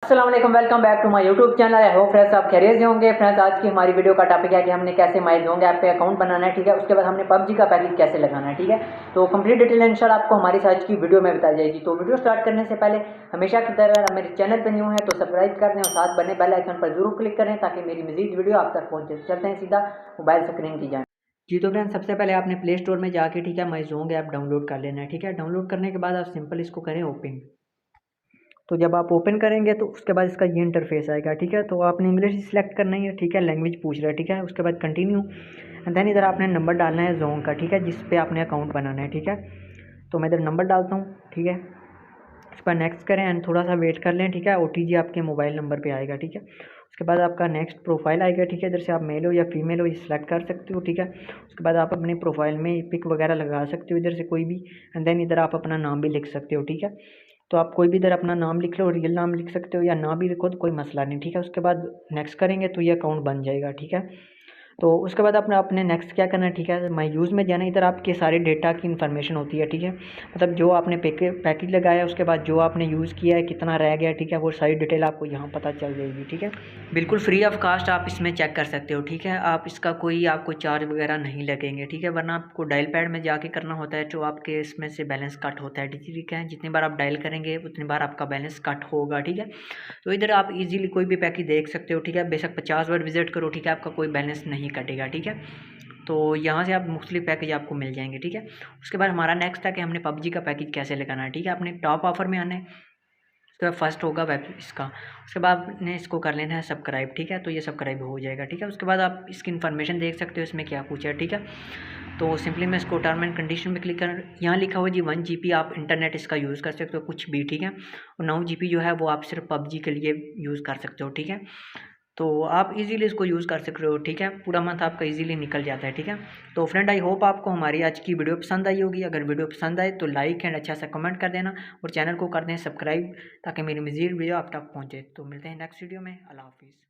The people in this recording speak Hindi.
अस्सलाम वालेकुम, welcome back to my YouTube channel. I hope friends आप खैरियत से होंगे। फ्रेंड्स आज की हमारी वीडियो का टॉपिक है कि हमने कैसे माई ज़ोंग ऐप पे अकाउंट बनाना है, ठीक है। उसके बाद हमने पबजी का पैकेज कैसे लगाना है, ठीक है। तो कंप्लीट डिटेल इंशाल्लाह आपको हमारी आज की वीडियो में बताई जाएगी। तो वीडियो स्टार्ट करने से पहले हमेशा की तरह मेरे चैनल पर न्यू है तो सब्सक्राइब कर दें और साथ बने बेल आइकन पर जरूर क्लिक करें ताकि मेरी मजीद वीडियो आप तक पहुँचे। चलते हैं सीधा मोबाइल स्क्रीन की जाए। जी तो फ्रेंड्स सबसे पहले आपने प्ले स्टोर में जाके, ठीक है, माई ज़ोंग ऐप डाउनलोड कर लेना है, ठीक है। डाउनलोड करने के बाद आप सिंपल इसको करें ओपन। तो जब आप ओपन करेंगे तो उसके बाद इसका ये इंटरफेस आएगा, ठीक है। तो आपने इंग्लिश सिलेक्ट करना ही है, ठीक है। लैंग्वेज पूछ रहा है, ठीक है। उसके बाद कंटिन्यू एंड देन इधर आपने नंबर डालना है ज़ोंग का, ठीक है, जिस पे आपने अकाउंट बनाना है, ठीक है। तो मैं इधर नंबर डालता हूँ, ठीक है। उस पर नेक्स्ट करें एंड थोड़ा सा वेट कर लें, ठीक है। OTG आपके मोबाइल नंबर पे आएगा, ठीक है। उसके बाद आपका नेक्स्ट प्रोफाइल आएगा, ठीक है। इधर से आप मेल हो या फीमेल हो ये सिलेक्ट कर सकते हो, ठीक है। उसके बाद आप अपने प्रोफाइल में पिक वगैरह लगा सकते हो इधर से कोई भी एंड देन इधर आप अपना नाम भी लिख सकते हो, ठीक है। तो आप कोई भी इधर अपना नाम लिख लो, रियल नाम लिख सकते हो या ना भी लिखो तो कोई मसला नहीं, ठीक है। उसके बाद नेक्स्ट करेंगे तो ये अकाउंट बन जाएगा, ठीक है। तो उसके बाद अपने नेक्स्ट क्या करना है, ठीक है। माई यूज़ में जाना, इधर आपके सारे डेटा की इन्फॉर्मेशन होती है, ठीक है। मतलब जो आपने पैकेज लगाया उसके बाद जो आपने यूज़ किया है कितना रह गया, ठीक है, वो सारी डिटेल आपको यहाँ पता चल जाएगी, ठीक है। बिल्कुल फ्री ऑफ कास्ट आप इसमें चेक कर सकते हो, ठीक है। आप इसका कोई आपको चार्ज वगैरह नहीं लगेंगे, ठीक है। वरना आपको डायल पैड में जाके करना होता है तो आपके इसमें से बैलेंस कट होता है, ठीक है। जितनी बार आप डायल करेंगे उतनी बार आपका बैलेंस कट होगा, ठीक है। तो इधर आप इजीली कोई भी पैकेज देख सकते हो, ठीक है। बेशक 50 बार विजिट करो, ठीक है, आपका कोई बैलेंस नहीं कटेगा, ठीक है। तो यहाँ से आप मुख्तलिफ पैकेज आपको मिल जाएंगे, ठीक है। उसके बाद हमारा नेक्स्ट है कि हमने पबजी का पैकेज कैसे लगाना है, ठीक है। आपने टॉप ऑफर में आना है, उसके बाद फर्स्ट होगा वेब इसका। उसके बाद आपने इसको कर लेना है सब्सक्राइब, ठीक है। तो ये सब्सक्राइब हो जाएगा, ठीक है। उसके बाद आप इसकी इन्फॉर्मेशन देख सकते हो इसमें क्या पूछा है, ठीक है। तो सिंपली मैं इसको टर्म एंड कंडीशन में क्लिक कर, यहाँ लिखा हुआ जी 1 GB आप इंटरनेट इसका यूज़ कर सकते हो कुछ भी, ठीक है। और 9 GB जो है वो आप सिर्फ पबजी के लिए यूज़ कर सकते हो, ठीक है। तो आप इजीली इसको यूज़ कर सकते हो, ठीक है। पूरा मंथ आपका इजीली निकल जाता है, ठीक है। तो फ्रेंड आई होप आपको हमारी आज की वीडियो पसंद आई होगी। अगर वीडियो पसंद आए तो लाइक एंड अच्छा सा कमेंट कर देना और चैनल को कर दें सब्सक्राइब ताकि मेरी मज़ीद वीडियो आप तक पहुँचे। तो मिलते हैं नेक्स्ट वीडियो में। अल्लाह हाफिज़।